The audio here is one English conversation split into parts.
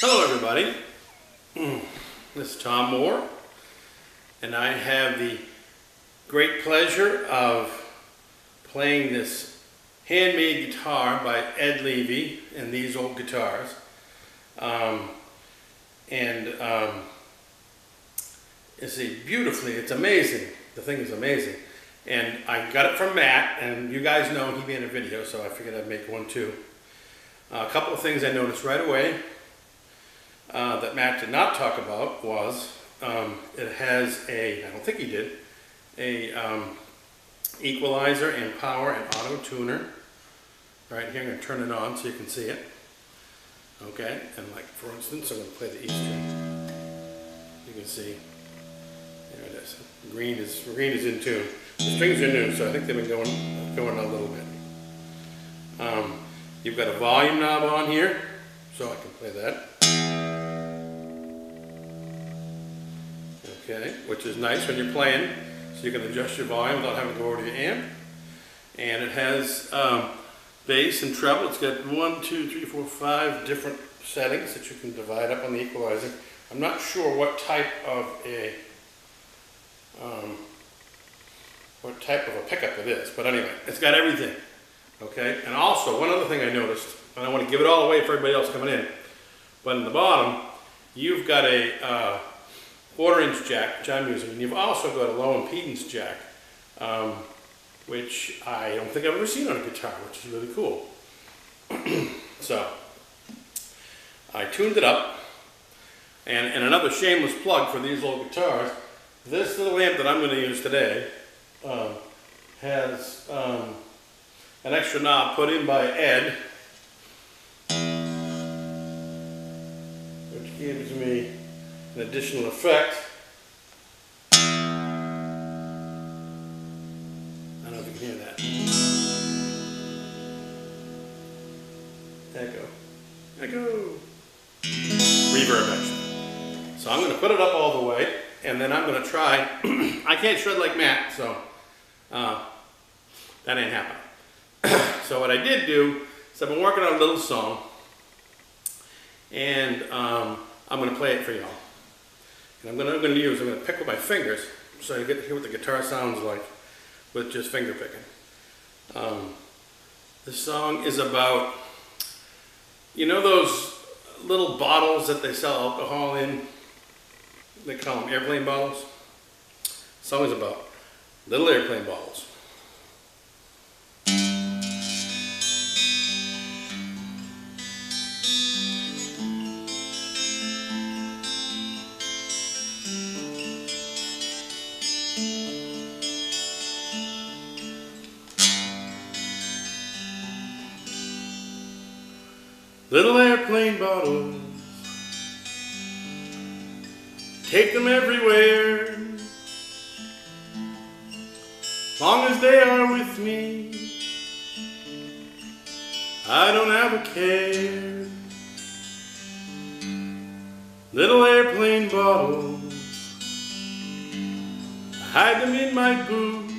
Hello everybody, this is Tom Moore, and I have the great pleasure of playing this handmade guitar by Ed Levy and These Old Guitars. It's amazing. The thing is amazing. And I got it from Matt, and you guys know he made a video, so I figured I'd make one too. A couple of things I noticed right away that Matt did not talk about was it has a, I don't think he did, a equalizer and power and auto tuner. Right here, I'm going to turn it on so you can see it. Okay, and like for instance, I'm going to play the E string. You can see, there it is. Green is in tune. The strings are new, so I think they've been going a little bit. You've got a volume knob on here, so I can play that. Okay, which is nice when you're playing, so you can adjust your volume without having to go over to the amp. And it has bass and treble. It's got 1, 2, 3, 4, 5 different settings that you can divide up on the equalizer. I'm not sure what type of a pickup it is, but anyway, it's got everything. Okay, and also one other thing I noticed, and I want to give it all away for everybody else coming in, but in the bottom, you've got a 1/4-inch jack, which I'm using, and you've also got a low impedance jack, which I don't think I've ever seen on a guitar, which is really cool. So, I tuned it up, and another shameless plug for These Old Guitars, this little amp that I'm going to use today has an extra knob put in by Ed, which gives me an additional effect. I don't know if you can hear that. Echo. Reverb actually. So I'm going to put it up all the way, and then I'm going to try. I can't shred like Matt, so that ain't happening. So what I did do is I've been working on a little song, and I'm going to play it for y'all. And I'm going to pick with my fingers so you get to hear what the guitar sounds like with just finger picking. This song is about, you know those little bottles that they sell alcohol in? They call them airplane bottles. The song is about little airplane bottles. Little airplane bottles, take them everywhere, long as they are with me, I don't have a care. Little airplane bottles, I hide them in my boot.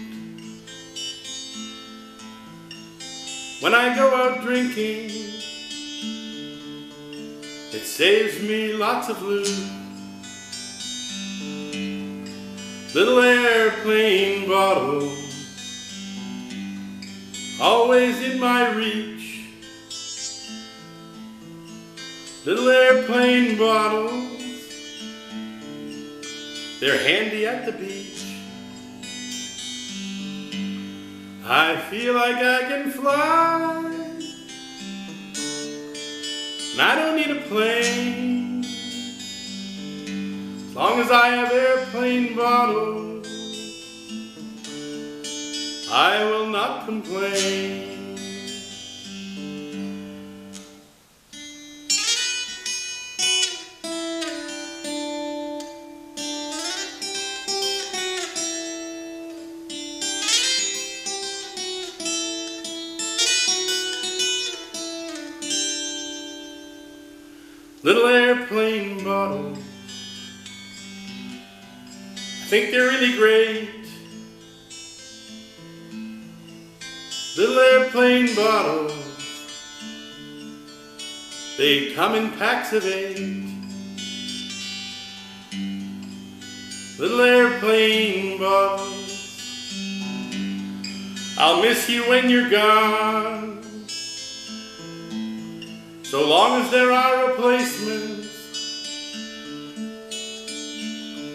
When I go out drinking, it saves me lots of loot. Little airplane bottles, always in my reach. Little airplane bottles, they're handy at the beach. I feel like I can fly, and I don't need a plane, as long as I have airplane bottles, I will not complain. Little airplane bottles, I think they're really great. Little airplane bottles, They come in packs of 8. Little airplane bottles. I'll miss you when you're gone. So long as there are replacements,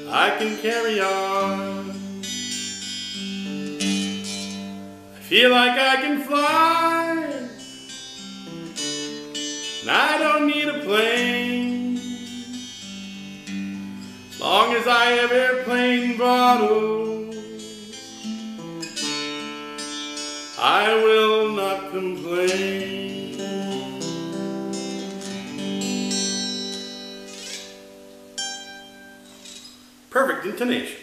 I can carry on. I feel like I can fly, and I don't need a plane. As long as I have airplane bottles, I will not complain. Perfect intonation.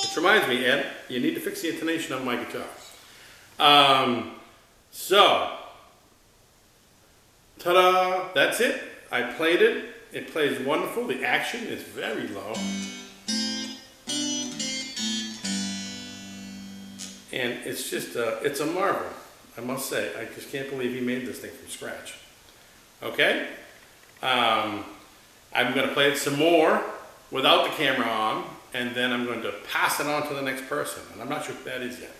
Which reminds me, Ed, you need to fix the intonation on my guitar. So, ta-da, that's it. I played it. It plays wonderful. The action is very low. And it's just, it's a marvel, I must say. I just can't believe he made this thing from scratch. Okay? I'm going to play it some more without the camera on, and then I'm going to pass it on to the next person. And I'm not sure who that is yet.